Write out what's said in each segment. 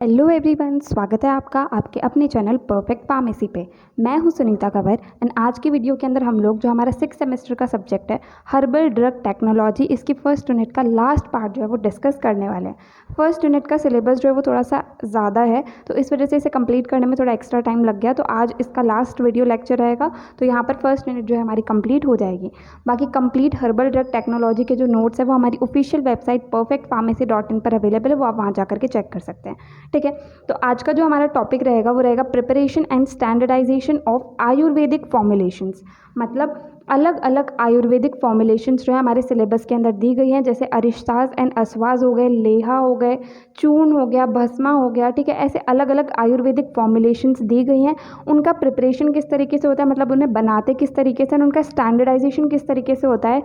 Hello everyone, स्वागत है आपका आपके अपने चैनल परफेक्ट फार्मेसी पे। मैं हूं सुनीता कंवर एंड आज की वीडियो के अंदर हम लोग जो हमारा 6 सेमेस्टर का सब्जेक्ट है हर्बल ड्रग टेक्नोलॉजी, इसकी फर्स्ट यूनिट का लास्ट पार्ट जो है वो डिस्कस करने वाले हैं। फर्स्ट यूनिट का सिलेबस जो है वो थोड़ा सा ज़्यादा है, तो इस वजह से इसे कंप्लीट करने में थोड़ा एक्स्ट्रा टाइम लग गया। तो आज इसका लास्ट वीडियो लेक्चर रहेगा, तो यहाँ पर फर्स्ट यूनिट जो है हमारी कंप्लीट हो जाएगी। बाकी कंप्लीट हर्बल ड्रग टेक्नोलॉजी के जो नोट्स है वो हमारी ऑफिशियल वेबसाइट perfectpharmacy.in पर अवेलेबल है, वो आप वहाँ जा करके चेक कर सकते हैं। ठीक है, तो आज का जो हमारा टॉपिक रहेगा वो रहेगा preparation and standardisation of ayurvedic formulations. मतलब अलग अलग आयुर्वेदिक फॉर्मुलेशंस जो है हमारे सिलेबस के अंदर दी गई हैं, जैसे अरिष्तास एंड अस्वास हो गए, लेहा हो गए, चूर्ण हो गया, भस्मा हो गया। ठीक है, ऐसे अलग अलग आयुर्वेदिक फॉर्मुलेशंस दी गई हैं। उनका प्रिपरेशन किस तरीके से होता है, मतलब उन्हें बनाते किस तरीके से, उनका स्टैंडर्डाइजेशन किस तरीके से होता है,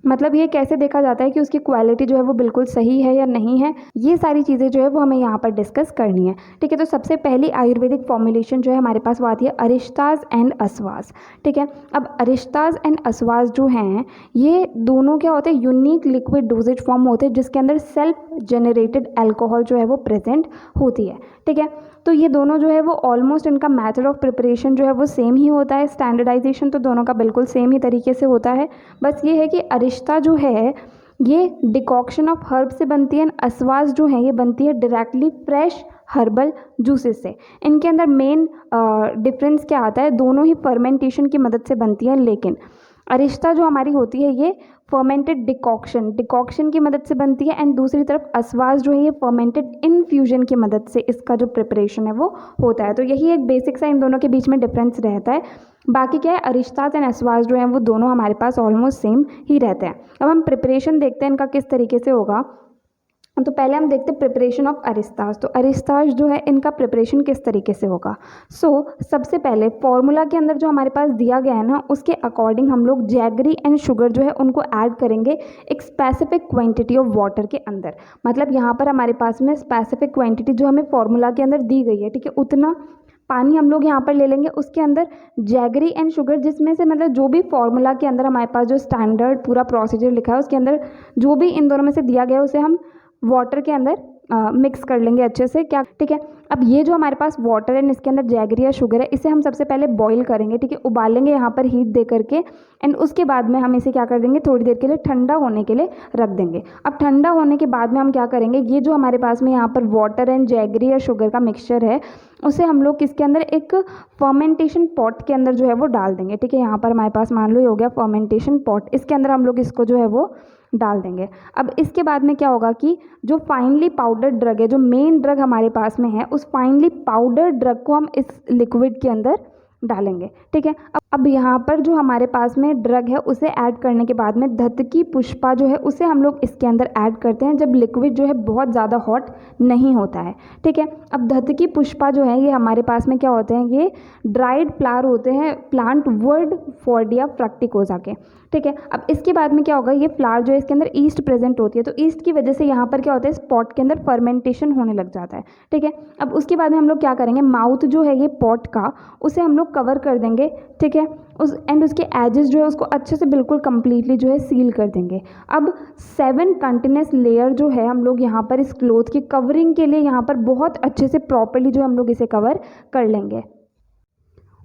मतलब ये कैसे देखा जाता है कि उसकी क्वालिटी जो है वो बिल्कुल सही है या नहीं है। ये सारी चीज़ें जो है वो हमें यहाँ पर डिस्कस करनी है। ठीक है, तो सबसे पहली आयुर्वेदिक फॉर्मुलेशन जो है हमारे पास वो आती है अरिष्तास एंड अस्वास। ठीक है, अब अरिष्तास एंड अस्वास जो हैं ये दोनों क्या होते हैं, यूनिक लिक्विड डोजेज फॉर्म होते हैं जिसके अंदर सेल्फ जनरेटेड अल्कोहल जो है वो प्रेजेंट होती है। ठीक है, तो ये दोनों जो है वो ऑलमोस्ट इनका मेथड ऑफ प्रिपरेशन जो है वो सेम ही होता है। स्टैंडर्डाइजेशन तो दोनों का बिल्कुल सेम ही तरीके से होता है। बस ये है कि अरिष्ता जो है ये डिकॉक्शन ऑफ हर्ब से बनती है, अस्वास जो है ये बनती है डायरेक्टली फ्रेश हर्बल जूसेस से। इनके अंदर मेन डिफरेंस क्या आता है, दोनों ही फर्मेंटेशन की मदद से बनती है, लेकिन अरिष्ता जो हमारी होती है ये फर्मेंटेड डिकॉक्शन की मदद से बनती है, एंड दूसरी तरफ अस्वास जो है ये फर्मेंटेड इन्फ्यूजन की मदद से इसका जो प्रिपरेशन है वो होता है। तो यही एक बेसिक सा इन दोनों के बीच में डिफरेंस रहता है। बाकी क्या है, अरिष्तास एंड अस्वास जो है वो दोनों हमारे पास ऑलमोस्ट सेम ही रहते हैं। अब हम प्रिपरेशन देखते हैं इनका किस तरीके से होगा। तो पहले हम देखते हैं प्रिपरेशन ऑफ अरिस्तास। तो अरिस्तास जो है इनका प्रिपरेशन किस तरीके से होगा। सबसे पहले फॉर्मूला के अंदर जो हमारे पास दिया गया है ना, उसके अकॉर्डिंग हम लोग जैगरी एंड शुगर जो है उनको ऐड करेंगे एक स्पेसिफिक क्वांटिटी ऑफ वाटर के अंदर। मतलब यहाँ पर हमारे पास में स्पेसिफिक क्वांटिटी जो हमें फॉर्मूला के अंदर दी गई है, ठीक है, उतना पानी हम लोग यहाँ पर ले लेंगे। उसके अंदर जैगरी एंड शुगर, जिसमें से मतलब जो भी फॉर्मूला के अंदर हमारे पास जो स्टैंडर्ड पूरा प्रोसीजर लिखा है उसके अंदर जो भी इन दोनों में से दिया गया है उसे हम वाटर के अंदर मिक्स कर लेंगे अच्छे से। क्या, ठीक है, अब ये जो हमारे पास वाटर है इसके अंदर जैगरी या शुगर है, इसे हम सबसे पहले बॉईल करेंगे। ठीक है, उबालेंगे यहाँ पर हीट दे करके, एंड उसके बाद में हम इसे क्या कर देंगे, थोड़ी देर के लिए ठंडा होने के लिए रख देंगे। अब ठंडा होने के बाद में हम क्या करेंगे, ये जो हमारे पास में यहाँ पर वाटर एंड जैगरी या शुगर का मिक्सचर है उसे हम लोग किसके अंदर, एक फर्मेंटेशन पॉट के अंदर जो है वो डाल देंगे। ठीक है, यहाँ पर हमारे पास मान लो ये हो गया फर्मेंटेशन पॉट, इसके अंदर हम लोग इसको जो है वो डाल देंगे। अब इसके बाद में क्या होगा कि जो फाइनली पाउडर ड्रग है, जो मेन ड्रग हमारे पास में है, उस फाइनली पाउडर ड्रग को हम इस लिक्विड के अंदर डालेंगे। ठीक है, अब यहाँ पर जो हमारे पास में ड्रग है उसे ऐड करने के बाद में धतकी पुष्पा जो है उसे हम लोग इसके अंदर ऐड करते हैं जब लिक्विड जो है बहुत ज़्यादा हॉट नहीं होता है। ठीक है, अब धतकी पुष्पा जो है ये हमारे पास में क्या होते हैं, ये ड्राइड फ्लावर होते हैं प्लांट वर्ड फॉर्डिया फ्रक्टिकोजा के। ठीक है, अब इसके बाद में क्या होगा, ये फ्लावर जो है इसके अंदर ईस्ट प्रेजेंट होती है, तो ईस्ट की वजह से यहाँ पर क्या होता है, इस पॉट के अंदर फर्मेंटेशन होने लग जाता है। ठीक है, अब उसके बाद में हम लोग क्या करेंगे, माउथ जो है ये पॉट का उसे हम लोग कवर कर देंगे। ठीक है, उसके एजेस जो है उसको अच्छे से बिल्कुल कंप्लीटली जो है सील कर देंगे। अब 7 कंटिन्यूस लेयर जो है हम लोग यहाँ पर इस क्लोथ की कवरिंग के लिए यहाँ पर बहुत अच्छे से प्रॉपर्ली जो हम लोग इसे कवर कर लेंगे।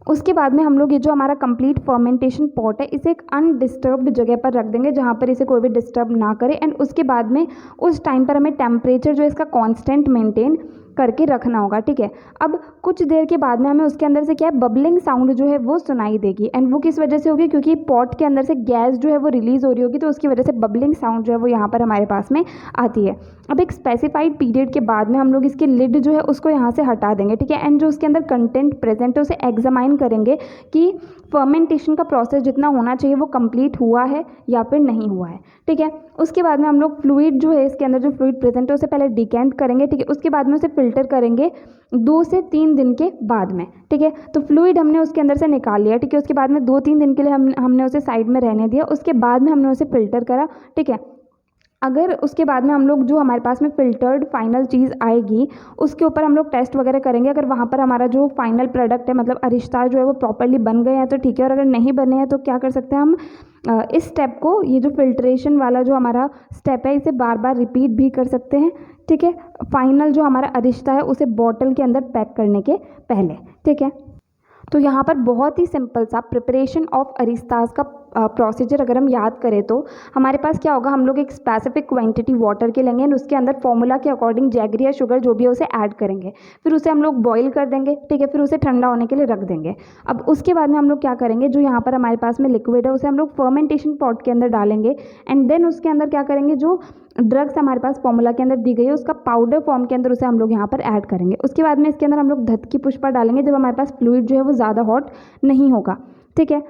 उसके बाद में हम लोग ये जो हमारा कंप्लीट फर्मेंटेशन पॉट है इसे एक अनडिस्टर्ब्ड जगह पर रख देंगे जहाँ पर इसे कोई भी डिस्टर्ब ना करे, एंड उसके बाद में उस टाइम पर हमें टेम्परेचर जो है इसका कांस्टेंट मेंटेन करके रखना होगा। ठीक है, अब कुछ देर के बाद में हमें उसके अंदर से क्या है, बबलिंग साउंड जो है वो सुनाई देगी, एंड वो किस वजह से होगी, क्योंकि पॉट के अंदर से गैस जो है वो रिलीज हो रही होगी, तो उसकी वजह से बबलिंग साउंड जो है वो यहाँ पर हमारे पास में आती है। अब एक स्पेसिफाइड पीरियड के बाद में हम लोग इसकी लिड जो है उसको यहाँ से हटा देंगे। ठीक है, एंड जो उसके अंदर कंटेंट प्रेजेंट है उसे एग्जामाइन करेंगे कि फर्मेंटेशन का प्रोसेस जितना होना चाहिए वो कंप्लीट हुआ है या फिर नहीं हुआ है। ठीक है, उसके बाद में हम लोग फ्लूइड जो है इसके अंदर जो फ्लूइड प्रेजेंट है उसे पहले डिकेंट करेंगे। ठीक है, उसके बाद में उसे फिल्टर करेंगे 2 से 3 दिन के बाद में। ठीक है, तो फ्लूइड हमने उसके अंदर से निकाल लिया। ठीक है, उसके बाद में 2-3 दिन के लिए हमने उसे साइड में रहने दिया, उसके बाद में हमने उसे फिल्टर करा। ठीक है, अगर उसके बाद में हम लोग जो हमारे पास में फ़िल्टर्ड फाइनल चीज़ आएगी उसके ऊपर हम लोग टेस्ट वगैरह करेंगे। अगर वहाँ पर हमारा जो फाइनल प्रोडक्ट है मतलब अरिस्ता जो है वो प्रॉपर्ली बन गए हैं तो ठीक है, और अगर नहीं बने हैं तो क्या कर सकते हैं हम इस स्टेप को, ये जो फिल्ट्रेशन वाला जो हमारा स्टेप है, इसे बार बार रिपीट भी कर सकते हैं। ठीक है, फाइनल जो हमारा अरिस्ता है उसे बॉटल के अंदर पैक करने के पहले। ठीक है, तो यहाँ पर बहुत ही सिंपल सा प्रिपरेशन ऑफ अरिस्तास का प्रोसीजर अगर हम याद करें तो हमारे पास क्या होगा, हम लोग एक स्पेसिफिक क्वांटिटी वाटर के लेंगे एंड उसके अंदर फॉर्मूला के अकॉर्डिंग जैगरी या शुगर जो भी है उसे ऐड करेंगे, फिर उसे हम लोग बॉईल कर देंगे। ठीक है, फिर उसे ठंडा होने के लिए रख देंगे। अब उसके बाद में हम लोग क्या करेंगे, जो यहाँ पर हमारे पास में लिक्विड है उसे हम लोग फर्मेंटेशन पॉट के अंदर डालेंगे एंड देन उसके अंदर क्या करेंगे, जो ड्रग्स हमारे पास फॉर्मूला के अंदर दी गई है उसका पाउडर फॉर्म के अंदर उसे हम लोग यहाँ पर ऐड करेंगे। उसके बाद में इसके अंदर हम लोग धतकी पुष्पा डालेंगे जब हमारे पास फ्लूइड जो है वो ज़्यादा हॉट नहीं होगा। ठीक है,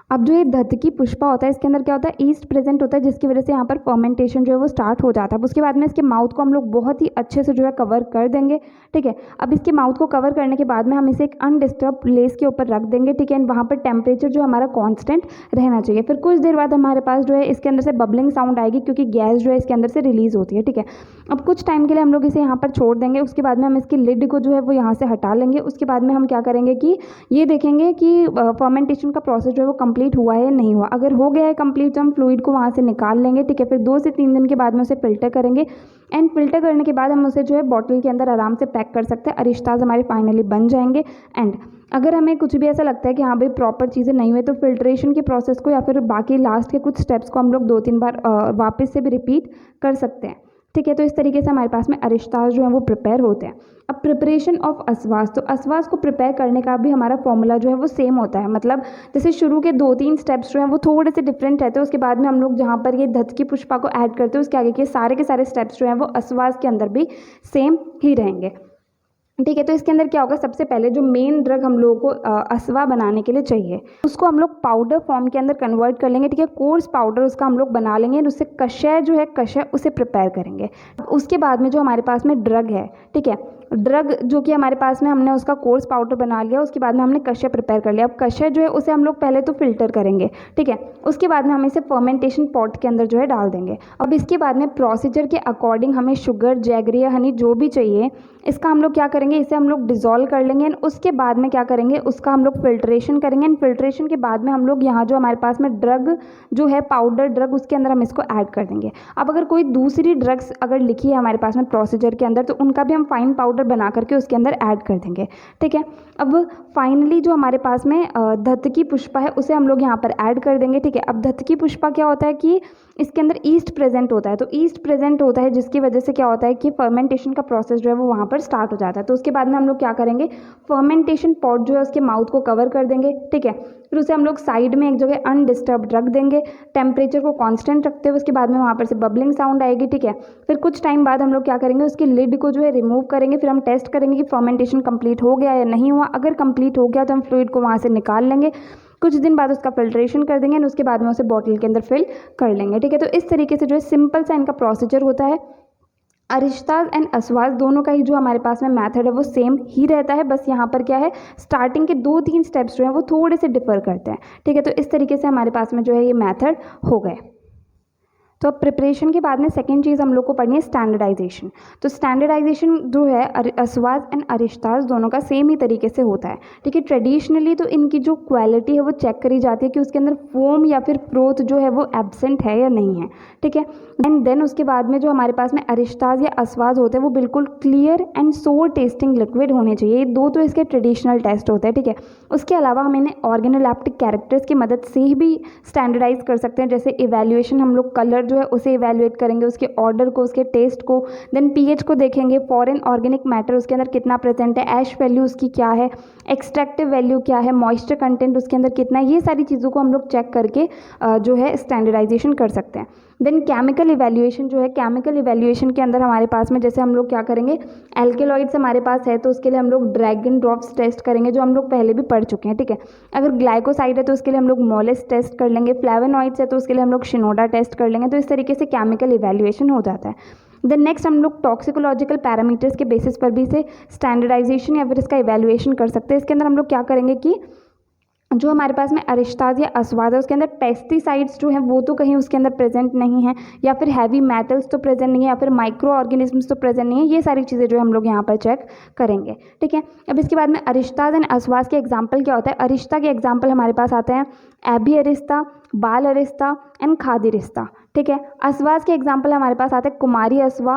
अब जो ये धतकी पुष्पा होता है इसके अंदर क्या होता है, ईस्ट प्रेजेंट होता है जिसकी वजह से यहाँ पर फर्मेंटेशन जो है वो स्टार्ट हो जाता है। अब उसके बाद में इसके माउथ को हम लोग बहुत ही अच्छे से जो है कवर कर देंगे। ठीक है, अब इसके माउथ को कवर करने के बाद में हम इसे एक अनडिस्टर्ब प्लेस के ऊपर रख देंगे। ठीक है, वहाँ पर टेम्परेचर जो हमारा कॉन्स्टेंट रहना चाहिए। फिर कुछ देर बाद हमारे पास जो है इसके अंदर से बबलिंग साउंड आएगी क्योंकि गैस जो है इसके अंदर से रिलीज होती है। ठीक है, अब कुछ टाइम के लिए हम लोग इसे यहाँ पर छोड़ देंगे। उसके बाद में हम इसकी लिड को जो है वो यहाँ से हटा लेंगे। उसके बाद में हम क्या करेंगे कि ये देखेंगे कि फर्मेंटेशन का प्रोसेस जो है वो कंप्लीट हुआ है या नहीं हुआ। अगर हो गया है कंप्लीट तो हम फ्लूइड को वहाँ से निकाल लेंगे। ठीक है, फिर 2 से 3 दिन के बाद में उसे फिल्टर करेंगे एंड फिल्टर करने के बाद हम उसे जो है बॉटल के अंदर आराम से पैक कर सकते हैं। अरिस्तास हमारे फाइनली बन जाएंगे। एंड अगर हमें कुछ भी ऐसा लगता है कि हाँ भाई प्रॉपर चीज़ें नहीं हुई तो फिल्ट्रेशन के प्रोसेस को या फिर बाकी लास्ट के कुछ स्टेप्स को हम लोग 2-3 बार वापस से भी रिपीट कर सकते हैं। ठीक है, तो इस तरीके से हमारे पास में अरिस्तास जो है वो प्रिपेयर होते हैं। अब प्रिपरेशन ऑफ अस्वास, तो अस्वास को प्रिपेयर करने का भी हमारा फॉर्मूला जो है वो सेम होता है। मतलब जैसे शुरू के 2-3 स्टेप्स जो हैं वो थोड़े से डिफरेंट रहते हैं। उसके बाद में हम लोग जहाँ पर ये धतकी पुष्पा को ऐड करते हैं उसके आगे के सारे स्टेप्स जो हैं वो अस्वास के अंदर भी सेम ही रहेंगे। ठीक है, तो इसके अंदर क्या होगा, सबसे पहले जो मेन ड्रग हम लोगों को अस्वा बनाने के लिए चाहिए उसको हम लोग पाउडर फॉर्म के अंदर कन्वर्ट कर लेंगे। ठीक है, कोर्स पाउडर उसका हम लोग बना लेंगे और उससे कषाय जो है कषाय उसे प्रिपेयर करेंगे। उसके बाद में जो हमारे पास में ड्रग है, ठीक है, ड्रग जो कि हमारे पास में हमने उसका कोर्स पाउडर बना लिया, उसके बाद में हमने कषाय प्रिपेयर कर लिया। अब कषाय जो है उसे हम लोग पहले तो फिल्टर करेंगे। ठीक है, उसके बाद में हम इसे फर्मेंटेशन पॉट के अंदर जो है डाल देंगे। अब इसके बाद में प्रोसीजर के अकॉर्डिंग हमें शुगर, जैगरी या हनी जो भी चाहिए इसका हम लोग क्या करेंगे, इसे हम लोग डिज़ोल्व कर लेंगे एंड उसके बाद में क्या करेंगे, उसका हम लोग फिल्ट्रेशन करेंगे एंड फिल्ट्रेशन के बाद में हम लोग यहाँ जो हमारे पास में ड्रग जो है पाउडर ड्रग उसके अंदर हम इसको ऐड कर देंगे। अब अगर कोई दूसरी ड्रग्स अगर लिखी है हमारे पास में प्रोसीजर के अंदर तो उनका भी हम फाइन पाउडर बना करके उसके अंदर ऐड कर देंगे। ठीक है, अब फाइनली जो हमारे पास में धतकी पुष्पा है उसे हम लोग यहाँ पर ऐड कर देंगे। ठीक है, अब धतकी पुष्पा क्या होता है कि इसके अंदर ईस्ट प्रेजेंट होता है, तो ईस्ट प्रेजेंट होता है जिसकी वजह से क्या होता है कि फर्मेंटेशन का प्रोसेस जो है वो वहाँ पर स्टार्ट हो जाता है। तो उसके बाद में हम लोग क्या करेंगे, फर्मेंटेशन पॉट जो है उसके माउथ को कवर कर देंगे। ठीक है, फिर उसे हम लोग साइड में एक जगह अनडिस्टर्ब रख देंगे, टेम्परेचर को कांस्टेंट रखते हुए। उसके बाद में वहाँ पर से बबलिंग साउंड आएगी। ठीक है, फिर कुछ टाइम बाद हम लोग क्या करेंगे, उसकी लिड को जो है रिमूव करेंगे। फिर हम टेस्ट करेंगे कि फर्मेंटेशन कंप्लीट हो गया या नहीं हुआ। अगर कंप्लीट हो गया तो हम फ्लूइड को वहाँ से निकाल लेंगे। कुछ दिन बाद उसका फिल्ट्रेशन कर देंगे और उसके बाद में उसे बॉटल के अंदर फिल कर लेंगे। ठीक है, तो इस तरीके से जो है सिंपल सा इनका प्रोसीजर होता है। अरिस्तास एंड अस्वास दोनों का ही जो हमारे पास में मेथड है वो सेम ही रहता है, बस यहाँ पर क्या है स्टार्टिंग के 2-3 स्टेप्स जो हैं वो थोड़े से डिफर करते हैं। ठीक है, तो इस तरीके से हमारे पास में जो है ये मेथड हो गए। तो अब प्रिपरेशन के बाद में सेकेंड चीज़ हम लोग को पढ़नी है स्टैंडर्डाइजेशन। तो स्टैंडर्डाइजेशन जो है अस्वास एंड अरिस्तास दोनों का सेम ही तरीके से होता है। ठीक है, ट्रेडिशनली तो इनकी जो क्वालिटी है वो चेक करी जाती है कि उसके अंदर फोम या फिर फ्रोथ जो है वो एब्सेंट है या नहीं है। ठीक है, एंड देन उसके बाद में जो हमारे पास में अरिस्तास या अस्वास होते हैं वो बिल्कुल क्लियर एंड सोर टेस्टिंग लिक्विड होने चाहिए। ये दो तो इसके ट्रेडिशनल टेस्ट होते हैं। ठीक है, उसके अलावा हम इन्हें ऑर्गेनोलैप्टिक कैरेक्टर्स की मदद से ही भी स्टैंडर्डाइज कर सकते हैं। जैसे इवैल्यूएशन हम लोग कलर जो है उसे इवैल्यूएट करेंगे, उसके ऑर्डर को, उसके टेस्ट को, देन पीएच को देखेंगे, फॉरेन ऑर्गेनिक मैटर उसके अंदर कितना प्रेजेंट है, ऐश वैल्यू उसकी क्या है, एक्सट्रैक्टिव वैल्यू क्या है, मॉइस्चर कंटेंट उसके अंदर कितना है, ये सारी चीज़ों को हम लोग चेक करके जो है स्टैंडर्डाइजेशन कर सकते हैं। देन केमिकल इवैल्यूएशन जो है, केमिकल इवैल्यूएशन के अंदर हमारे पास में जैसे हम लोग क्या करेंगे, एल्केलॉइड्स हमारे पास है तो उसके लिए हम लोग ड्रैगन ड्रॉप्स टेस्ट करेंगे जो हम लोग पहले भी पढ़ चुके हैं। ठीक है, अगर ग्लाइकोसाइड है तो उसके लिए हम लोग मोलेस टेस्ट कर लेंगे, फ्लेवोनॉइड्स है तो उसके लिए हम लोग शिनोडा टेस्ट कर लेंगे। तो इस तरीके से केमिकल इवैल्यूएशन हो जाता है। देन नेक्स्ट हम लोग टॉक्सिकोलॉजिकल पैरामीटर्स के बेसिस पर भी इसे स्टैंडर्डाइजेशन या फिर इसका इवैल्यूएशन कर सकते हैं। इसके अंदर हम लोग क्या करेंगे कि जो हमारे पास में अरिस्टाज या अस्वाद है उसके अंदर पेस्टिसाइड्स जो हैं वो तो कहीं उसके अंदर प्रेजेंट नहीं है, या फिर हैवी मेटल्स तो प्रेजेंट नहीं है, या फिर माइक्रो ऑर्गेनिजम्स तो प्रेजेंट नहीं है। ये सारी चीज़ें जो हम लोग यहाँ पर चेक करेंगे। ठीक है, अब इसके बाद में अरिस्टाज एंड अस्वाद के एग्जाम्पल क्या होता है। अरिस्टा के एग्जाम्पल हमारे पास आते हैं एबी अरिस्ता, बाल अरिस्ता एंड खादी अरिस्ता। ठीक है, अस्वास के एग्जाम्पल हमारे पास आते हैं कुमारी अस्वा,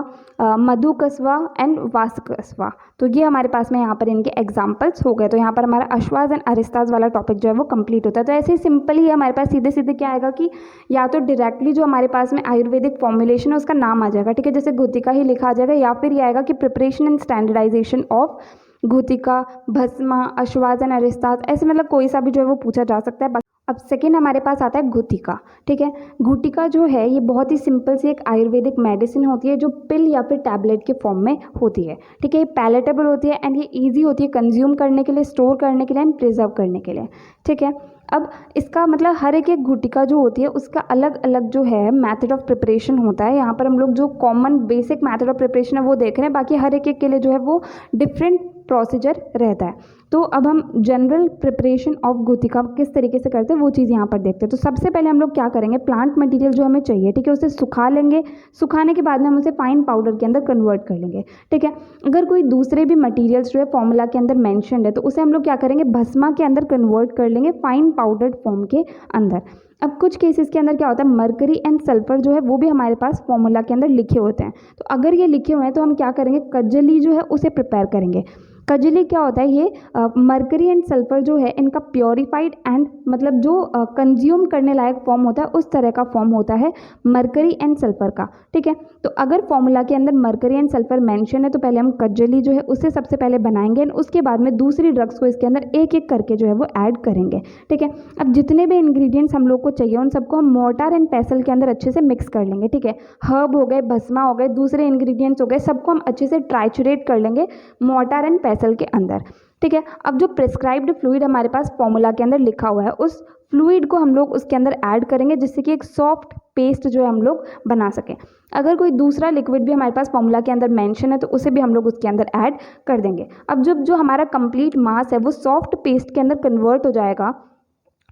मधु कस्वा एंड वास्क अस्वा। तो ये हमारे पास में यहाँ पर इनके एग्जाम्पल्स हो गए। तो यहाँ पर हमारा अश्वास एंड अरिस्तास वाला टॉपिक जो है वो कंप्लीट होता है। तो ऐसे ही सिंपल ही हमारे पास सीधे सीधे क्या आएगा कि या तो डायरेक्टली जो हमारे पास में आयुर्वेदिक फॉर्मुलेशन है उसका नाम आ जाएगा। ठीक है, जैसे घुतिका ही लिखा आ जाएगा, या फिर ये आएगा कि प्रिपरेशन एंड स्टैंडर्डाइजेशन ऑफ घुतिका, भस्मा, अश्वास एंड अरिस्तास, ऐसे मतलब कोई सा भी जो है वो पूछा जा सकता है। अब सेकेंड हमारे पास आता है घुतिका। ठीक है, घुतिका जो है ये बहुत ही सिंपल सी एक आयुर्वेदिक मेडिसिन होती है जो पिल या फिर टैबलेट के फॉर्म में होती है। ठीक है, ये पैलेटेबल होती है एंड ये इजी होती है कंज्यूम करने के लिए, स्टोर करने के लिए एंड प्रिजर्व करने के लिए। ठीक है, अब इसका मतलब हर एक घुतिका जो होती है उसका अलग अलग जो है मेथड ऑफ प्रिपरेशन होता है। यहाँ पर हम लोग जो common basic method of preparation है वो देख रहे हैं, बाकी हर एक के लिए जो है वो डिफरेंट प्रोसीजर रहता है। तो अब हम जनरल प्रिपरेशन ऑफ घुतिका किस तरीके से करते हैं वो चीज़ यहाँ पर देखते हैं। तो सबसे पहले हम लोग क्या करेंगे, प्लांट मटेरियल जो हमें चाहिए, ठीक है, उसे सुखा लेंगे। सुखाने के बाद में हम उसे फाइन पाउडर के अंदर कन्वर्ट कर लेंगे। ठीक है, अगर कोई दूसरे भी मटेरियल्स जो है फॉर्मूला के अंदर मेंशन्ड है तो उसे हम लोग क्या करेंगे, भस्मा के अंदर कन्वर्ट कर लेंगे फाइन पाउडर्ड फॉर्म के अंदर। अब कुछ केसेस के अंदर क्या होता है, मरकरी एंड सल्फर जो है वो भी हमारे पास फॉर्मूला के अंदर लिखे होते हैं। तो अगर ये लिखे हुए हैं तो हम क्या करेंगे, कजली जो है उसे प्रिपेयर करेंगे। कजली क्या होता है, ये मरकरी एंड सल्फर जो है इनका प्योरीफाइड एंड मतलब जो कंज्यूम करने लायक फॉर्म होता है उस तरह का फॉर्म होता है मरकरी एंड सल्फर का। ठीक है, तो अगर फॉर्मूला के अंदर मरकरी एंड सल्फर मेंशन है तो पहले हम कजली जो है उसे सबसे पहले बनाएंगे और उसके बाद में दूसरी ड्रग्स को इसके अंदर एक एक करके जो है वो ऐड करेंगे। ठीक है, अब जितने भी इंग्रेडिएंट्स हम लोग को चाहिए उन सबको हम मोर्टार एंड पेसल के अंदर अच्छे से मिक्स कर लेंगे। ठीक है, हर्ब हो गए, भस्मा हो गए, दूसरे इंग्रेडिएंट्स हो गए, सबको हम अच्छे से ट्राइचुरेट कर लेंगे मोर्टार एंड पेसल के अंदर। ठीक है, अब जो प्रिस्क्राइब्ड फ्लूइड हमारे पास फॉर्मूला के अंदर लिखा हुआ है उस फ्लूइड को हम लोग उसके अंदर ऐड करेंगे जिससे कि एक सॉफ्ट पेस्ट जो है हम लोग बना सकें। अगर कोई दूसरा लिक्विड भी हमारे पास फॉर्मूला के अंदर मेंशन है तो उसे भी हम लोग उसके अंदर ऐड कर देंगे। अब जब जो हमारा कंप्लीट मास है वो सॉफ्ट पेस्ट के अंदर कन्वर्ट हो जाएगा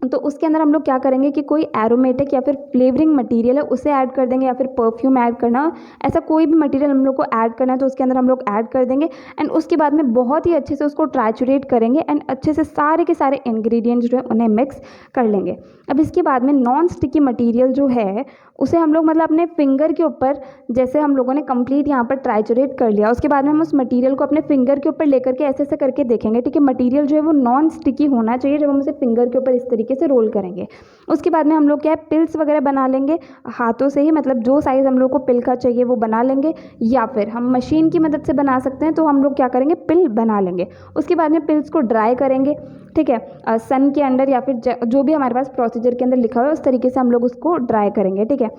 तो उसके अंदर हम लोग क्या करेंगे कि कोई एरोमेटिक या फिर फ्लेवरिंग मटेरियल है उसे ऐड कर देंगे, या फिर परफ्यूम ऐड करना, ऐसा कोई भी मटेरियल हम लोग को ऐड करना है तो उसके अंदर हम लोग ऐड कर देंगे। एंड उसके बाद में बहुत ही अच्छे से उसको ट्राइचुरेट करेंगे एंड अच्छे से सारे के सारे इंग्रेडिएंट्स जो है उन्हें मिक्स कर लेंगे। अब इसके बाद में नॉन स्टिकी मटेरियल जो है उसे हम लोग मतलब अपने फिंगर के ऊपर, जैसे हम लोगों ने कंप्लीट यहाँ पर ट्राइचुरेट कर लिया, उसके बाद में हम उस मटेरियल को अपने फिंगर के ऊपर लेकर के ऐसे ऐसे करके देखेंगे। ठीक है, मटेरियल जो है वो नॉन स्टिकी होना चाहिए जब हम उसे फिंगर के ऊपर इस तरीके से रोल करेंगे। उसके बाद में हम लोग क्या है, पिल्स वगैरह बना लेंगे हाथों से ही, मतलब जो साइज़ हम लोग को पिल का चाहिए वो बना लेंगे, या फिर हम मशीन की मदद से बना सकते हैं तो हम लोग क्या करेंगे, पिल बना लेंगे। उसके बाद में पिल्स को ड्राई करेंगे। ठीक है, सन के अंडर या फिर जो भी हमारे पास प्रोसीजर के अंदर लिखा हुआ है उस तरीके से हम लोग उसको ड्राई करेंगे। ठीक है,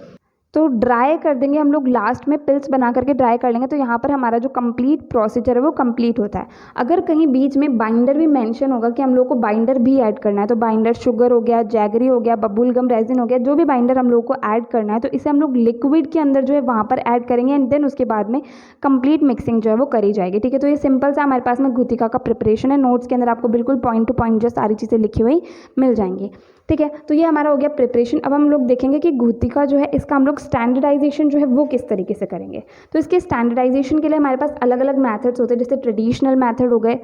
तो ड्राई कर देंगे हम लोग, लास्ट में पिल्स बना करके ड्राई कर लेंगे। तो यहाँ पर हमारा जो कंप्लीट प्रोसीजर है वो कंप्लीट होता है। अगर कहीं बीच में बाइंडर भी मेंशन होगा कि हम लोग को बाइंडर भी ऐड करना है तो बाइंडर शुगर हो गया, जैगरी हो गया, बबुल गम रेजिन हो गया, जो भी बाइंडर हम लोग को ऐड करना है तो इसे हम लोग लिक्विड के अंदर जो है वहाँ पर ऐड करेंगे एंड देन उसके बाद में कंप्लीट मिक्सिंग जो है वो करी जाएगी। ठीक है, तो ये सिंपल सा हमारे पास में घुतिका का प्रिपरेशन है। नोट्स के अंदर आपको बिल्कुल पॉइंट टू पॉइंट जो सारी चीज़ें लिखी हुई मिल जाएंगी। ठीक है, तो ये हमारा हो गया प्रिपरेशन। अब हम लोग देखेंगे कि घुतिका जो है इसका हम लोग स्टैंडर्डाइजेशन जो है वो किस तरीके से करेंगे। तो इसके स्टैंडर्डाइजेशन के लिए हमारे पास अलग अलग मेथड्स होते हैं, जैसे ट्रेडिशनल मेथड हो गए।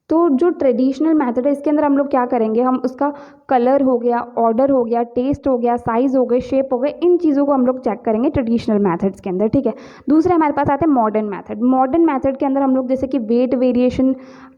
तो जो ट्रेडिशनल मेथड है इसके अंदर हम लोग क्या करेंगे, हम उसका कलर हो गया, ऑर्डर हो गया, टेस्ट हो गया, साइज़ हो गए, शेप हो गए, इन चीज़ों को हम लोग चेक करेंगे ट्रेडिशनल मेथड्स के अंदर। ठीक है, दूसरे हमारे पास आते हैं मॉडर्न मेथड। मॉडर्न मेथड के अंदर हम लोग जैसे कि वेट वेरिएशन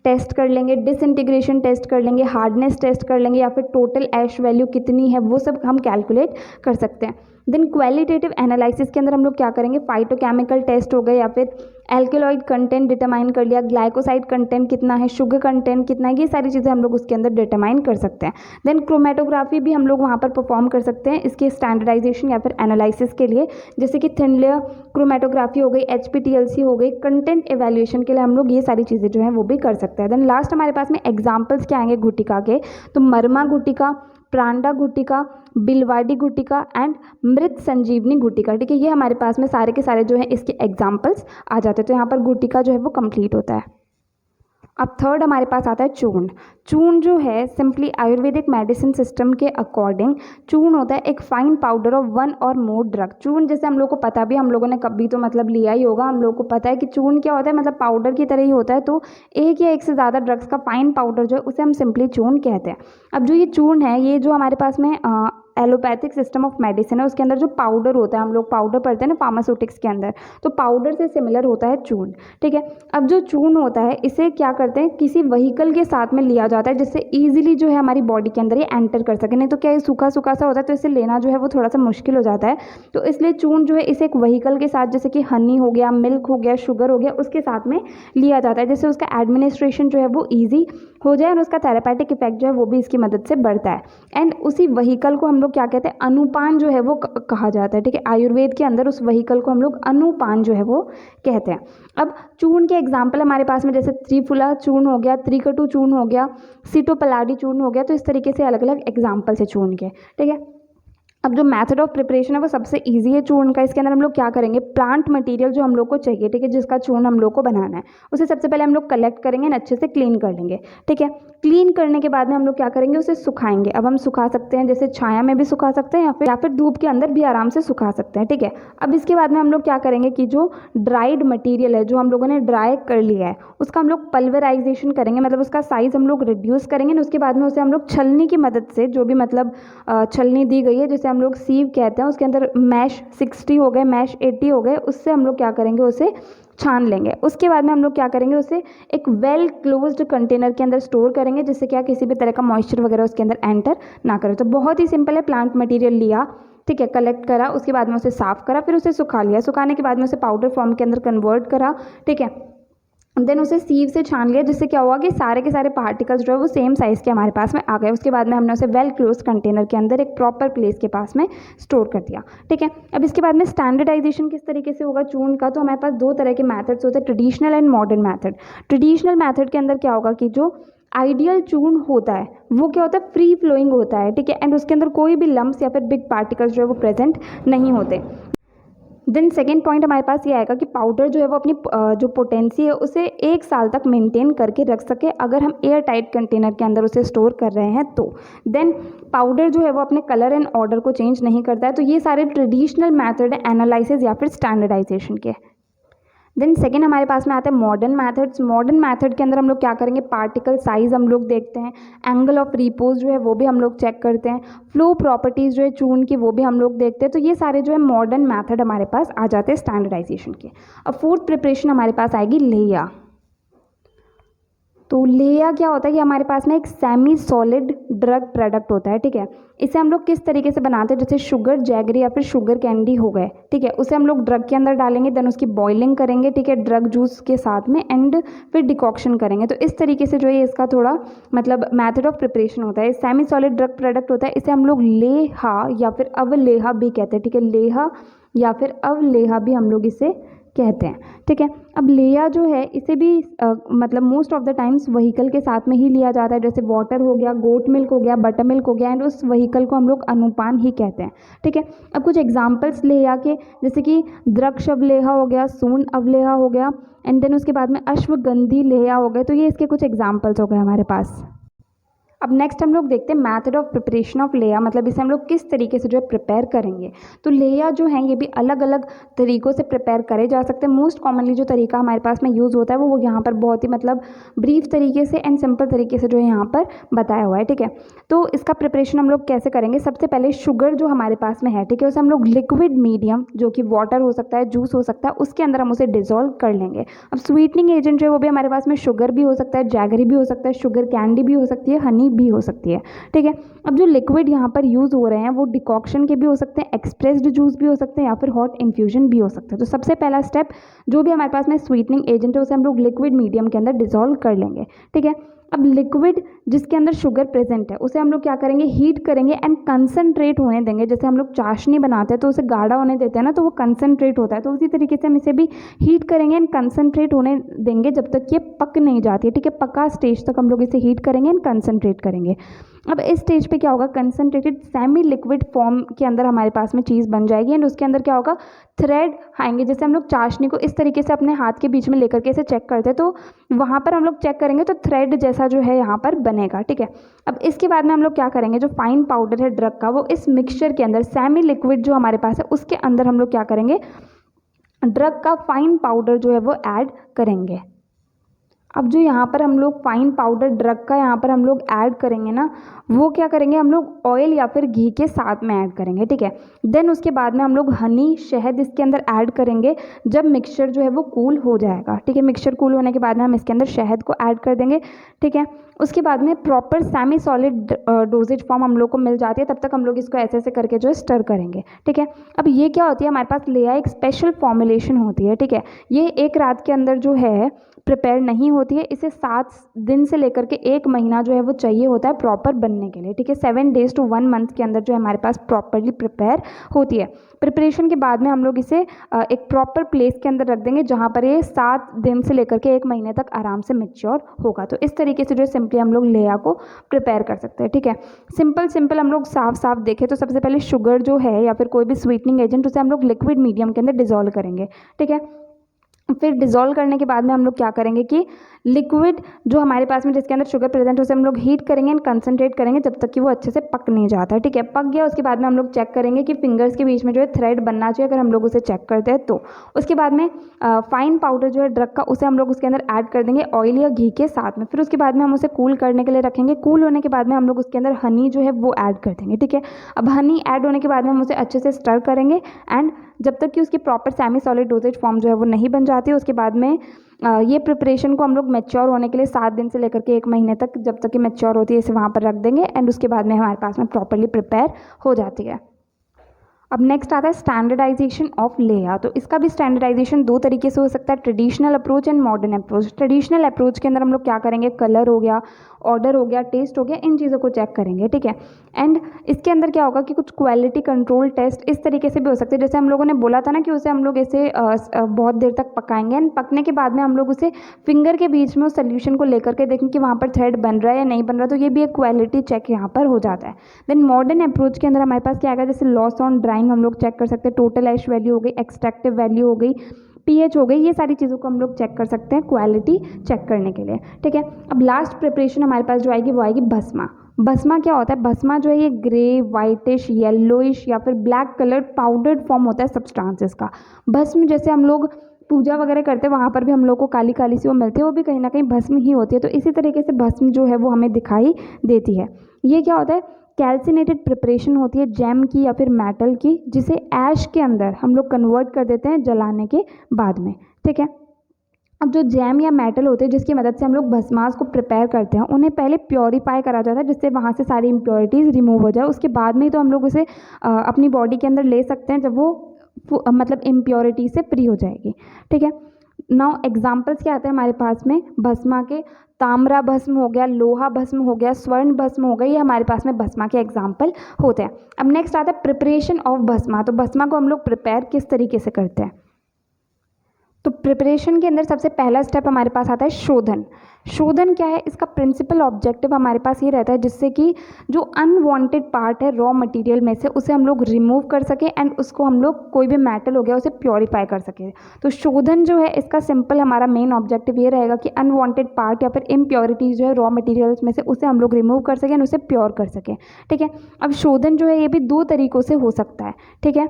टेस्ट कर लेंगे, डिसइंटीग्रेशन टेस्ट कर लेंगे, हार्डनेस टेस्ट कर लेंगे, या फिर टोटल ऐश वैल्यू कितनी है वो सब हम कैलकुलेट कर सकते हैं। देन क्वालिटेटिव एनालिसिस के अंदर हम लोग क्या करेंगे, फाइटोकेमिकल टेस्ट हो गए, या फिर एल्केलॉइड कंटेंट डिटरमाइन कर लिया, ग्लाइकोसाइड कंटेंट कितना है, शुगर कंटेंट कितना है, ये सारी चीज़ें हम लोग उसके अंदर डिटरमाइन कर सकते हैं। देन क्रोमेटोग्राफी भी हम लोग वहाँ पर परफॉर्म कर सकते हैं इसके स्टैंडर्डाइजेशन या फिर एनालिसिस के लिए, जैसे कि थिन लेयर क्रोमेटोग्राफी हो गई, HPTLC हो गई, कंटेंट एवेल्यूएशन के लिए हम लोग ये सारी चीज़ें जो हैं वो भी कर सकते हैं। देन लास्ट हमारे पास में एग्जाम्पल्स क्या आएंगे घुटिका के, तो मरमा घुटिका, प्रांडा घुटिका, बिलवाडी घुटिका एंड मृत संजीवनी घुटिका। ठीक है, ये हमारे पास में सारे के सारे जो है इसके एग्जाम्पल्स आ जाते हैं। तो यहाँ पर घुटिका जो है वो कंप्लीट होता है। अब थर्ड हमारे पास आता है चूर्ण। चूर्ण जो है सिंपली आयुर्वेदिक मेडिसिन सिस्टम के अकॉर्डिंग चूर्ण होता है एक फाइन पाउडर ऑफ वन और मोर ड्रग। चूर्ण जैसे हम लोग को पता भी, हम लोगों ने कभी तो मतलब लिया ही होगा, हम लोग को पता है कि चूर्ण क्या होता है, मतलब पाउडर की तरह ही होता है। तो एक या एक से ज़्यादा ड्रग्स का फाइन पाउडर जो है उसे हम सिंपली चूर्ण कहते हैं। अब जो ये चूर्ण है, ये जो हमारे पास में एलोपैथिक सिस्टम ऑफ मेडिसिन है, उसके अंदर जो पाउडर होता है, हम लोग पाउडर पढ़ते हैं ना फार्मास्यूटिक्स के अंदर, तो पाउडर से सिमिलर होता है चूर्ण। ठीक है, अब जो चूर्ण होता है इसे क्या करते हैं, किसी व्हीकल के साथ में लिया जाता है जिससे ईजिली जो है हमारी बॉडी के अंदर ये एंटर कर सके। नहीं तो क्या, ये सूखा सूखा सा होता है तो इसे लेना जो है वो थोड़ा सा मुश्किल हो जाता है। तो इसलिए चूर्ण जो है इसे एक व्हीकल के साथ, जैसे कि हनी हो गया, मिल्क हो गया, शुगर हो गया, उसके साथ में लिया जाता है, जिससे उसका एडमिनिस्ट्रेशन जो है वो ईजी हो जाए और उसका थेरेपेटिक इफेक्ट जो है वो भी इसकी मदद से बढ़ता है। एंड उसी व्हीकल को हम लोग क्या कहते हैं, अनुपान जो है वो कहा जाता है। ठीक है, आयुर्वेद के अंदर उस व्हीकल को हम लोग अनुपान जो है वो कहते हैं। अब चूर्ण के एग्जाम्पल हमारे पास में जैसे त्रिफला चूर्ण हो गया, त्रिकटु चूर्ण हो गया, सीटोपलाडी चूर्ण हो गया, तो इस तरीके से अलग अलग एग्जाम्पल्स है चूर्ण के। ठीक है, अब जो मेथड ऑफ प्रिपरेशन है वो सबसे इजी है चूर्ण का। इसके अंदर हम लोग क्या करेंगे, प्लांट मटेरियल जो हम लोग को चाहिए, ठीक है, जिसका चूर्ण हम लोग को बनाना है, उसे सबसे पहले हम लोग कलेक्ट करेंगे, अच्छे से क्लीन कर लेंगे। ठीक है, क्लीन करने के बाद में हम लोग क्या करेंगे, उसे सुखाएंगे। अब हम सुखा सकते हैं, जैसे छाया में भी सुखा सकते हैं या फिर धूप के अंदर भी आराम से सुखा सकते हैं। ठीक है, अब इसके बाद में हम लोग क्या करेंगे कि जो ड्राइड मटीरियल है, जो हम लोगों ने ड्राई कर लिया है, उसका हम लोग पल्वराइजेशन करेंगे, मतलब उसका साइज़ हम लोग रिड्यूस करेंगे। उसके बाद में उसे हम लोग छलनी की मदद से, जो भी मतलब छलनी दी गई है जिसे हम लोग सीव कहते हैं, उसके अंदर मैश 60 हो गए, मैश 80 हो गए, उससे हम लोग क्या करेंगे, उसे छान लेंगे। उसके बाद में हम लोग क्या करेंगे, उसे एक वेल क्लोज्ड कंटेनर के अंदर स्टोर करेंगे, जिससे क्या किसी भी तरह का मॉइस्चर वगैरह उसके अंदर एंटर ना करे। तो बहुत ही सिंपल है, प्लांट मटेरियल लिया, ठीक है, कलेक्ट करा, उसके बाद में उसे साफ करा, फिर उसे सुखा लिया, सुखाने के बाद में उसे पाउडर फॉर्म के अंदर कन्वर्ट करा। ठीक है, देन उसे सीव से छान लिया, जिससे क्या हुआ कि सारे के सारे पार्टिकल्स जो है वो सेम साइज़ के हमारे पास में आ गए। उसके बाद में हमने उसे वेल क्लोज कंटेनर के अंदर एक प्रॉपर प्लेस के पास में स्टोर कर दिया। ठीक है, अब इसके बाद में स्टैंडर्डाइजेशन किस तरीके से होगा चूर्ण का, तो हमारे पास दो तरह के मैथड्स होते हैं, traditional and modern method. Traditional method के अंदर क्या होगा कि जो आइडियल चूर्ण होता है वो क्या होता है, फ्री फ्लोइंग होता है। ठीक है, एंड उसके अंदर कोई भी लम्प्स या फिर बिग पार्टिकल्स जो है वो प्रेजेंट नहीं होते। देन सेकेंड पॉइंट हमारे पास ये आएगा कि पाउडर जो है वो अपनी जो पोटेंसी है उसे 1 साल तक मेंटेन करके रख सके, अगर हम एयर टाइट कंटेनर के अंदर उसे स्टोर कर रहे हैं तो। देन पाउडर जो है वो अपने कलर एंड ऑर्डर को चेंज नहीं करता है। तो ये सारे ट्रेडिशनल मैथड है एनालिसिस या फिर स्टैंडर्डाइजेशन के। देन सेकेंड हमारे पास में आते हैं मॉडर्न मैथड्स। मॉडर्न मैथड के अंदर हम लोग क्या करेंगे, पार्टिकल साइज़ हम लोग देखते हैं, एंगल ऑफ रिपोज जो है वो भी हम लोग चेक करते हैं, फ्लो प्रॉपर्टीज़ जो है चूर्ण की वो भी हम लोग देखते हैं। तो ये सारे जो है मॉडर्न मैथड हमारे पास आ जाते हैं स्टैंडर्डाइजेशन के। अब फोर्थ प्रिपरेशन हमारे पास आएगी लेया। तो लेया क्या होता है कि हमारे पास में एक सेमी सॉलिड ड्रग प्रोडक्ट होता है। ठीक है, इसे हम लोग किस तरीके से बनाते हैं, जैसे शुगर जैगरी या फिर शुगर कैंडी हो गए। ठीक है, उसे हम लोग ड्रग के अंदर डालेंगे, देन उसकी बॉइलिंग करेंगे, ठीक है, ड्रग जूस के साथ में, एंड फिर डिकॉक्शन करेंगे। तो इस तरीके से जो है इसका थोड़ा मतलब मैथड ऑफ प्रिपरेशन होता है। सेमी सॉलिड ड्रग प्रोडक्ट होता है, इसे हम लोग लेहा या फिर अवलेहा भी कहते हैं। ठीक है, लेहा या फिर अवलेहा भी हम लोग इसे कहते हैं। ठीक है, अब लेया जो है इसे भी मतलब most of the times vehicle के साथ में ही लिया जाता है, जैसे वाटर हो गया, गोट मिल्क हो गया, बटर मिल्क हो गया, एंड उस व्हीकल को हम लोग अनुपान ही कहते हैं। ठीक है, अब कुछ एग्जांपल्स लेया के, जैसे कि द्रक्ष अवलेहा हो गया, सून अवलेहा हो गया, एंड देन उसके बाद में अश्वगंधी लेया हो गए। तो ये इसके कुछ एग्जाम्पल्स हो गए हमारे पास। अब नेक्स्ट हम लोग देखते हैं मैथड ऑफ प्रिपरेशन ऑफ लेया, मतलब इसे हम लोग किस तरीके से जो है प्रिपेयर करेंगे। तो लेया जो है ये भी अलग अलग तरीक़ों से प्रिपेयर करे जा सकते हैं। मोस्ट कॉमनली जो तरीका हमारे पास में यूज़ होता है वो यहाँ पर बहुत ही मतलब ब्रीफ तरीके से एंड सिंपल तरीके से जो है यहाँ पर बताया हुआ है। ठीक है, तो इसका प्रिपरेशन हम लोग कैसे करेंगे, सबसे पहले शुगर जो हमारे पास में है, ठीक है, उसे हम लोग लिक्विड मीडियम, जो कि वाटर हो सकता है, जूस हो सकता है, उसके अंदर हम उसे डिजोल्व कर लेंगे। अब स्वीटनिंग एजेंट जो है वो भी हमारे पास में शुगर भी हो सकता है, जैगरी भी हो सकता है, शुगर कैंडी भी हो सकती है, हनी भी हो सकती है। ठीक है, अब जो लिक्विड यहाँ पर यूज़ हो रहे हैं वो डिकॉक्शन के भी हो सकते हैं, एक्सप्रेस्ड जूस भी हो सकते हैं, या फिर हॉट इन्फ्यूजन भी हो सकता है। तो सबसे पहला स्टेप, जो भी हमारे पास में स्वीटनिंग एजेंट है उसे हम लोग लिक्विड मीडियम के अंदर डिसॉल्व कर लेंगे। ठीक है, अब लिक्विड जिसके अंदर शुगर प्रेजेंट है उसे हम लोग क्या करेंगे, हीट करेंगे एंड कंसनट्रेट होने देंगे। जैसे हम लोग चाशनी बनाते हैं तो उसे गाढ़ा होने देते हैं ना, तो वो कंसनट्रेट होता है, तो उसी तरीके से हम इसे भी हीट करेंगे एंड कंसनट्रेट होने देंगे जब तक ये पक नहीं जाती है। ठीक है, पका स्टेज तक हम लोग इसे हीट करेंगे एंड कंसनट्रेट करेंगे। अब इस स्टेज पे क्या होगा, कंसनट्रेटेड सेमी लिक्विड फॉर्म के अंदर हमारे पास में चीज़ बन जाएगी एंड उसके अंदर क्या होगा, थ्रेड आएंगे। जैसे हम लोग चाशनी को इस तरीके से अपने हाथ के बीच में लेकर के इसे चेक करते हैं, तो वहाँ पर हम लोग चेक करेंगे तो थ्रेड जैसा जो है यहाँ पर बनेगा, ठीक है। अब इसके बाद में हम लोग क्या करेंगे, जो फाइन पाउडर है ड्रग का, वो इस मिक्सचर के अंदर सेमी लिक्विड जो हमारे पास है उसके अंदर हम लोग क्या करेंगे, ड्रग का फाइन पाउडर जो है वो ऐड करेंगे। अब जो यहाँ पर हम लोग फाइन पाउडर ड्रग का यहाँ पर हम लोग ऐड करेंगे ना, वो क्या करेंगे, हम लोग ऑयल या फिर घी के साथ में ऐड करेंगे, ठीक है। देन उसके बाद में हम लोग हनी, शहद इसके अंदर ऐड करेंगे जब मिक्सचर जो है वो कूल हो जाएगा, ठीक है। मिक्सचर कूल होने के बाद में हम इसके अंदर शहद को ऐड कर देंगे, ठीक है। उसके बाद में proper semi solid doses form हम लोग को मिल जाती है, तब तक हम लोग इसको ऐसे ऐसे करके जो है स्टर करेंगे, ठीक है। अब ये क्या होती है, हमारे पास लेया एक स्पेशल फॉर्मुलेशन होती है, ठीक है। ये एक रात के अंदर जो है प्रिपेयर नहीं होती है, इसे 7 दिन से लेकर के 1 महीना जो है वो चाहिए होता है प्रॉपर बनने के लिए, ठीक है। 7 days to 1 month के अंदर जो है हमारे पास प्रॉपरली प्रिपेयर होती है। प्रिपरेशन के बाद में हम लोग इसे एक प्रॉपर प्लेस के अंदर रख देंगे जहाँ पर ये 7 दिन से लेकर के 1 महीने तक आराम से मैच्योर होगा। तो इस तरीके से जो है सिंपली हम लोग लेया को प्रिपेयर कर सकते हैं, ठीक है। सिंपल हम लोग साफ साफ देखें तो सबसे पहले शुगर जो है या फिर कोई भी स्वीटनिंग एजेंट, उसे हम लोग लिक्विड मीडियम के अंदर डिजोल्व करेंगे, ठीक है। फिर डिज़ोल्व करने के बाद में हम लोग क्या करेंगे कि लिक्विड जो हमारे पास में जिसके अंदर शुगर प्रेजेंट है उसे हम लोग हीट करेंगे एंड कंसनट्रेट करेंगे जब तक कि वो अच्छे से पक नहीं जाता है, ठीक है। पक गया, उसके बाद में हम लोग चेक करेंगे कि फिंगर्स के बीच में जो है थ्रेड बनना चाहिए, अगर हम लोग उसे चेक करते हैं तो। उसके बाद में फाइन पाउडर जो है ड्रग का, उसे हम लोग उसके अंदर ऐड कर देंगे ऑयल या घी के साथ में। फिर उसके बाद में हम उसे कूल करने के लिए रखेंगे। कूल होने के बाद में हम लोग उसके अंदर हनी जो है वो ऐड कर देंगे, ठीक है। अब हनी ऐड होने के बाद में हम उसे अच्छे से स्टर करेंगे एंड जब तक कि उसकी proper semi solid doses form जो है वो नहीं बन जाती है, उसके बाद में ये प्रिपरेशन को हम लोग मैच्योर होने के लिए 7 दिन से लेकर के 1 महीने तक, जब तक कि मैच्योर होती है, इसे वहाँ पर रख देंगे एंड उसके बाद में हमारे पास में प्रॉपरली प्रिपेयर हो जाती है। अब नेक्स्ट आता है स्टैंडर्डाइजेशन ऑफ लेया। तो इसका भी स्टैंडर्डाइजेशन 2 तरीके से हो सकता है, traditional approach and modern approach. Traditional approach के अंदर हम लोग क्या करेंगे, कलर हो गया, ऑर्डर हो गया, टेस्ट हो गया, इन चीज़ों को चेक करेंगे, ठीक है। एंड इसके अंदर क्या होगा कि कुछ क्वालिटी कंट्रोल टेस्ट इस तरीके से भी हो सकते हैं, जैसे हम लोगों ने बोला था ना कि उसे हम लोग ऐसे बहुत देर तक पकाएंगे एंड पकने के बाद में हम लोग उसे फिंगर के बीच में उस सोल्यूशन को लेकर के देखें कि वहाँ पर थ्रेड बन रहा है या नहीं बन रहा, तो ये भी एक क्वालिटी चेक यहाँ पर हो जाता है। देन मॉडर्न अप्रोच के अंदर हमारे पास क्या आएगा, जैसे लॉस ऑन ड्राइंग हम लोग चेक कर सकते हैं, टोटल ऐश वैल्यू हो गई, एक्सट्रैक्टिव वैल्यू हो गई, पीएच हो गई, ये सारी चीज़ों को हम लोग चेक कर सकते हैं क्वालिटी चेक करने के लिए, ठीक है। अब लास्ट प्रिपरेशन हमारे पास जो आएगी वो आएगी भस्मा। भस्मा क्या होता है, भस्मा जो है ये ग्रे, वाइटिश, येलोइश या फिर ब्लैक कलर्ड पाउडर्ड फॉर्म होता है सब्सटेंसेस का। भस्म जैसे हम लोग पूजा वगैरह करते हैं वहाँ पर भी हम लोग को काली काली सी वो मिलती है, वो भी कहीं ना कहीं भस्म ही होती है। तो इसी तरीके से भस्म जो है वो हमें दिखाई देती है। ये क्या होता है, कैल्सिनेटेड प्रिपरेशन होती है जैम की या फिर मेटल की, जिसे ऐश के अंदर हम लोग कन्वर्ट कर देते हैं जलाने के बाद में, ठीक है। अब जो जैम या मेटल होते हैं जिसकी मदद से हम लोग भस्मास को प्रिपेयर करते हैं, उन्हें पहले प्योरीफाई करा जाता है जिससे वहाँ से सारी इम्प्योरिटीज़ रिमूव हो जाए। उसके बाद में ही तो हम लोग उसे अपनी बॉडी के अंदर ले सकते हैं जब वो मतलब इम्प्योरिटी से फ्री हो जाएगी, ठीक है। नाउ एग्जाम्पल्स क्या आते हैं हमारे पास में भस्मा के, ताम्रा भस्म हो गया, लोहा भस्म हो गया, स्वर्ण भस्म हो गया, ये हमारे पास में भस्मा के एग्जाम्पल होते हैं। अब नेक्स्ट आता है प्रिपरेशन ऑफ भस्मा। तो भस्मा को हम लोग प्रिपेयर किस तरीके से करते हैं, तो प्रिपरेशन के अंदर सबसे पहला स्टेप हमारे पास आता है शोधन। शोधन क्या है, इसका प्रिंसिपल ऑब्जेक्टिव हमारे पास ये रहता है जिससे कि जो अनवांटेड पार्ट है रॉ मटेरियल में से उसे हम लोग रिमूव कर सकें एंड उसको हम लोग कोई भी मेटल हो गया उसे प्योरीफाई कर सकें। तो शोधन जो है इसका सिंपल हमारा मेन ऑब्जेक्टिव ये रहेगा कि अनवांटेड पार्ट या फिर इम्प्योरिटीज जो है रॉ मटेरियल्स में से उसे हम लोग रिमूव कर सकें एंड उसे प्योर कर सकें, ठीक है। अब शोधन जो है ये भी 2 तरीक़ों से हो सकता है, ठीक है।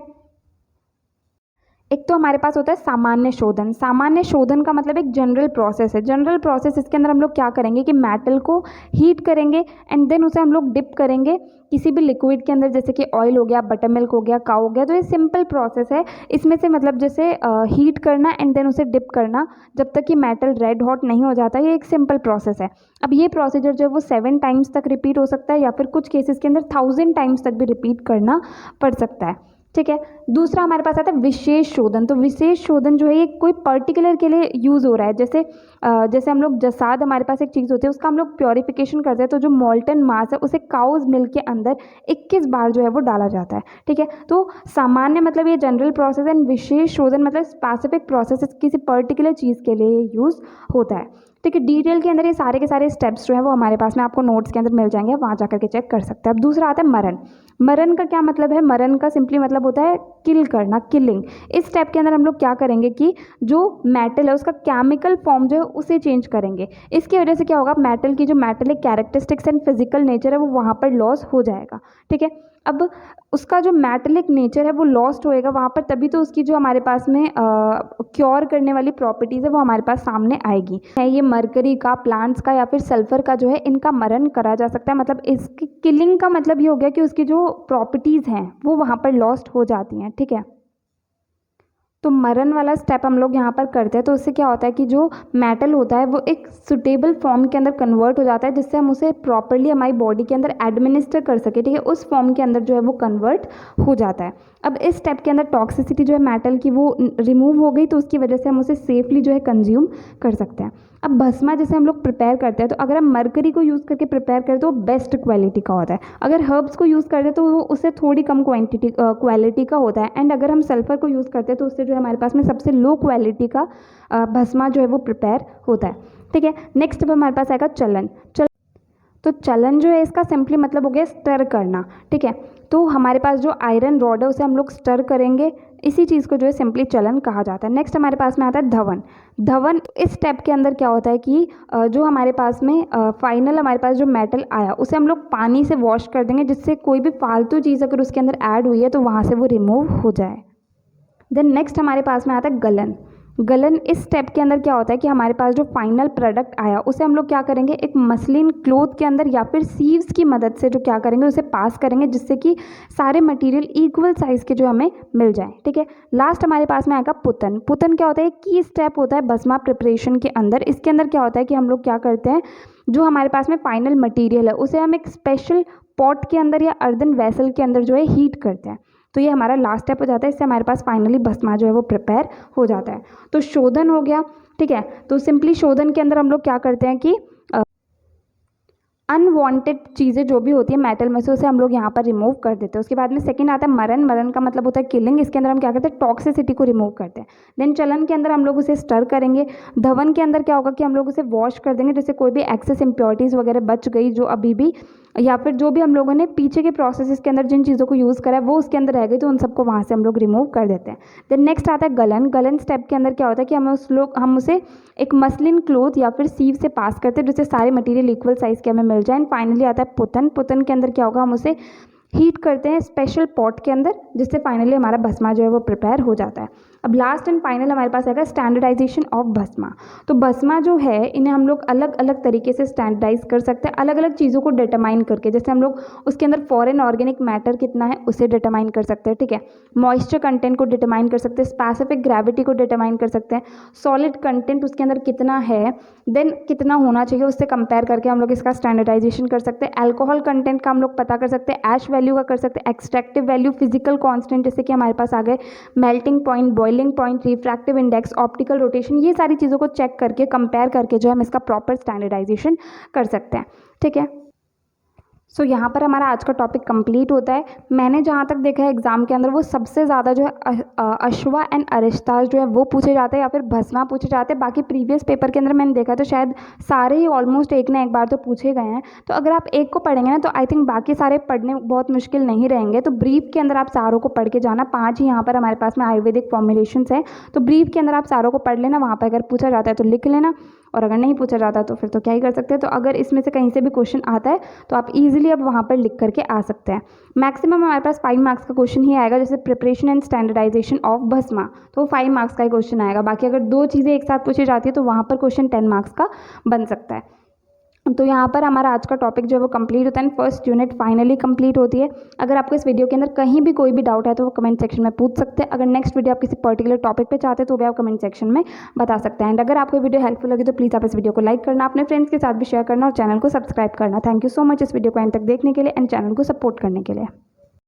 एक तो हमारे पास होता है सामान्य शोधन। सामान्य शोधन का मतलब एक जनरल प्रोसेस है। जनरल प्रोसेस इसके अंदर हम लोग क्या करेंगे कि मेटल को हीट करेंगे एंड देन उसे हम लोग डिप करेंगे किसी भी लिक्विड के अंदर, जैसे कि ऑयल हो गया, बटर मिल्क हो गया, काव हो गया। तो ये सिंपल प्रोसेस है। इसमें से मतलब जैसे हीट करना एंड देन उसे डिप करना जब तक कि मेटल रेड हॉट नहीं हो जाता, ये एक सिंपल प्रोसेस है। अब ये प्रोसीजर जो है वो 7 टाइम्स तक रिपीट हो सकता है या फिर कुछ केसेस के अंदर 1000 टाइम्स तक भी रिपीट करना पड़ सकता है, ठीक है। दूसरा हमारे पास आता है विशेष शोधन। तो विशेष शोधन जो है ये कोई पर्टिकुलर के लिए यूज़ हो रहा है, जैसे हम लोग जसाद, हमारे पास एक चीज़ होती है उसका हम लोग प्योरीफिकेशन करते हैं, तो जो मॉल्टन मास है उसे काउज मिल्क के अंदर 21 बार जो है वो डाला जाता है, ठीक है। तो सामान्य मतलब ये जनरल प्रोसेस एंड विशेष शोधन मतलब स्पेसिफिक प्रोसेस किसी पर्टिकुलर चीज़ के लिए यूज़ होता है, ठीक है। डिटेल के अंदर ये सारे के सारे स्टेप्स जो है वो हमारे पास में आपको नोट्स के अंदर मिल जाएंगे, आप वहाँ जाकर के चेक कर सकते हैं। अब दूसरा आता है मरण। मरण का क्या मतलब है? मरण का सिंपली मतलब होता है किल करना, किलिंग। इस स्टेप के अंदर हम लोग क्या करेंगे कि जो मेटल है उसका केमिकल फॉर्म जो है उसे चेंज करेंगे। इसकी वजह से क्या होगा, मेटल की जो metallic characteristics and physical nature है वो वहाँ पर लॉस हो जाएगा। ठीक है। अब उसका जो मेटेलिक नेचर है वो लॉस्ट होएगा वहाँ पर, तभी तो उसकी जो हमारे पास में क्योर करने वाली प्रॉपर्टीज़ है वो हमारे पास सामने आएगी। है ये मरकरी का, प्लांट्स का या फिर सल्फर का जो है इनका मरण करा जा सकता है। मतलब इसकी किलिंग का मतलब ये हो गया कि उसकी जो प्रॉपर्टीज़ हैं वो वहाँ पर लॉस्ट हो जाती हैं। ठीक है। तो मरण वाला स्टेप हम लोग यहाँ पर करते हैं, तो उससे क्या होता है कि जो मेटल होता है वो एक सुटेबल फॉर्म के अंदर कन्वर्ट हो जाता है, जिससे हम उसे प्रॉपरली हमारी बॉडी के अंदर एडमिनिस्टर कर सके। ठीक है। उस फॉर्म के अंदर जो है वो कन्वर्ट हो जाता है। अब इस स्टेप के अंदर टॉक्सिसिटी जो है मेटल की वो रिमूव हो गई, तो उसकी वजह से हम उसे सेफली जो है कंज्यूम कर सकते हैं। अब भस्मा जैसे हम लोग प्रिपेयर करते हैं, तो अगर हम मरकरी को यूज़ करके प्रिपेयर करें तो वो बेस्ट क्वालिटी का होता है। अगर हर्ब्स को यूज़ करते हैं तो वो उससे थोड़ी कम क्वालिटी का होता है। एंड अगर हम सल्फर को यूज़ करते हैं तो उससे जो है हमारे पास में सबसे लो क्वालिटी का भस्मा जो है वो प्रिपेयर होता है। ठीक है। नेक्स्ट अब हमारे पास आएगा चलन। तो चलन जो है इसका सिंपली मतलब हो गया स्टर करना। ठीक है। तो हमारे पास जो आयरन रॉड है उसे हम लोग स्टर करेंगे, इसी चीज़ को जो है सिंपली चलन कहा जाता है। नेक्स्ट हमारे पास में आता है धवन। धवन इस स्टेप के अंदर क्या होता है कि जो हमारे पास में फाइनल हमारे पास जो मेटल आया उसे हम लोग पानी से वॉश कर देंगे, जिससे कोई भी फालतू चीज़ अगर उसके अंदर ऐड हुई है तो वहाँ से वो रिमूव हो जाए। देन नेक्स्ट हमारे पास में आता है गलन। गलन इस स्टेप के अंदर क्या होता है कि हमारे पास जो फाइनल प्रोडक्ट आया उसे हम लोग क्या करेंगे, एक मसलिन क्लोथ के अंदर या फिर सीव्स की मदद से जो क्या करेंगे उसे पास करेंगे, जिससे कि सारे मटेरियल इक्वल साइज़ के जो हमें मिल जाए। ठीक है। लास्ट हमारे पास में आएगा पुतन। पुतन क्या होता है, की स्टेप होता है भस्मा प्रिपरेशन के अंदर। इसके अंदर क्या होता है कि हम लोग क्या करते हैं, जो हमारे पास में फाइनल मटीरियल है उसे हम एक स्पेशल पॉट के अंदर या अर्दन वेसल के अंदर जो है हीट करते हैं। तो ये हमारा लास्ट स्टेप हो जाता है। इससे हमारे पास फाइनली भस्मा जो है वो प्रिपेयर हो जाता है। तो शोधन हो गया। ठीक है। तो सिंपली शोधन के अंदर हम लोग क्या करते हैं कि अनवांटेड चीज़ें जो भी होती है मेटल में से उसे हम लोग यहाँ पर रिमूव कर देते हैं। उसके बाद में सेकंड आता है मरण। मरण का मतलब होता है किलिंग। इसके अंदर हम क्या करते हैं, टॉक्सिसिटी को रिमूव करते हैं। देन चलन के अंदर हम लोग उसे स्टर करेंगे। धवन के अंदर क्या होगा कि हम लोग उसे वॉश कर देंगे, जैसे कोई भी एक्सेस इम्प्योरिटीज़ वगैरह बच गई जो अभी भी, या फिर जो भी हम लोगों ने पीछे के प्रोसेस के अंदर जिन चीज़ों को यूज़ करा है वो उसके अंदर रह गई, तो उन सबको वहाँ से हम लोग रिमूव कर देते हैं। देन नेक्स्ट आता है गलन। गलन स्टेप के अंदर क्या होता है कि हम उसे एक मसलिन क्लोथ या फिर सीव से पास करते हैं, जिससे सारे मटेरियल इक्वल साइज़ के हमें मिल जाए। फाइनली आता है पुतन। पुतन के अंदर क्या होगा, हम उसे हीट करते हैं स्पेशल पॉट के अंदर, जिससे फाइनली हमारा भस्मा जो है वो प्रिपेयर हो जाता है। अब लास्ट एंड फाइनल हमारे पास आएगा स्टैंडर्डाइजेशन ऑफ भस्मा। तो भस्मा जो है इन्हें हम लोग अलग अलग तरीके से स्टैंडर्डाइज कर सकते हैं, अलग अलग चीज़ों को डिटरमाइन करके। जैसे हम लोग उसके अंदर फॉरेन ऑर्गेनिक मैटर कितना है उसे डिटरमाइन कर सकते हैं। ठीक है। मॉइस्चर कंटेंट को डिटरमाइन कर सकते हैं, स्पेसिफिक ग्रेविटी को डिटरमाइन कर सकते हैं, सॉलिड कंटेंट उसके अंदर कितना है, देन कितना होना चाहिए उससे कंपेयर करके हम लोग इसका स्टैंडर्डाइजेशन कर सकते हैं। अल्कोहल कंटेंट का हम लोग पता कर सकते हैं, ऐश वैल्यू का कर सकते हैं, एक्सट्रैक्टिव वैल्यू, फिजिकल कांस्टेंट जैसे कि हमारे पास आ गए melting point, boiling point, refractive index, optical rotation, ये सारी चीज़ों को चेक करके कंपेयर करके जो है हम इसका प्रॉपर स्टैंडर्डाइजेशन कर सकते हैं। ठीक है। सो यहाँ पर हमारा आज का टॉपिक कंप्लीट होता है। मैंने जहाँ तक देखा है एग्जाम के अंदर वो सबसे ज़्यादा जो है अश्वा एंड अरिष्टास जो है वो पूछे जाते हैं या फिर भस्मा पूछे जाते हैं। बाकी प्रीवियस पेपर के अंदर मैंने देखा है तो शायद सारे ही ऑलमोस्ट एक ना एक बार तो पूछे गए हैं। तो अगर आप एक को पढ़ेंगे ना तो आई थिंक बाकी सारे पढ़ने बहुत मुश्किल नहीं रहेंगे। तो ब्रीफ के अंदर आप सारों को पढ़ के जाना। 5 ही यहाँ पर हमारे पास में आयुर्वेदिक फॉर्मुलेशंस हैं, तो ब्रीफ के अंदर आप सारों को पढ़ लेना। वहाँ पर अगर पूछा जाता है तो लिख लेना, और अगर नहीं पूछा जाता तो फिर तो क्या ही कर सकते हैं। तो अगर इसमें से कहीं से भी क्वेश्चन आता है तो आप इजीली अब वहाँ पर लिख करके आ सकते हैं। मैक्सिमम हमारे पास 5 मार्क्स का क्वेश्चन ही आएगा, जैसे प्रिपरेशन एंड स्टैंडर्डाइजेशन ऑफ भस्मा, तो 5 मार्क्स का ही क्वेश्चन आएगा। बाकी अगर 2 चीज़ें एक साथ पूछी जाती है तो वहाँ पर क्वेश्चन 10 मार्क्स का बन सकता है। तो यहाँ पर हमारा आज का टॉपिक जो है वो कंप्लीट होता है, फर्स्ट यूनिट फाइनली कंप्लीट होती है। अगर आपको इस वीडियो के अंदर कहीं भी कोई भी डाउट है तो वो कमेंट सेक्शन में पूछ सकते हैं। अगर नेक्स्ट वीडियो आप किसी पर्टिकुलर टॉपिक पे चाहते हैं तो भी आप कमेंट सेक्शन में बता सकते हैं। एंड अगर आपको वीडियो हेल्पफुल लगी तो प्लीज़ आप इस वीडियो को लाइक करना, अपने फ्रेंड्स के साथ भी शेयर करना और चैनल को सब्सक्राइब करना। थैंक यू सो मच इस वीडियो को एंड तक देखने के लिए एंड चैनल को सपोर्ट करने के लिए।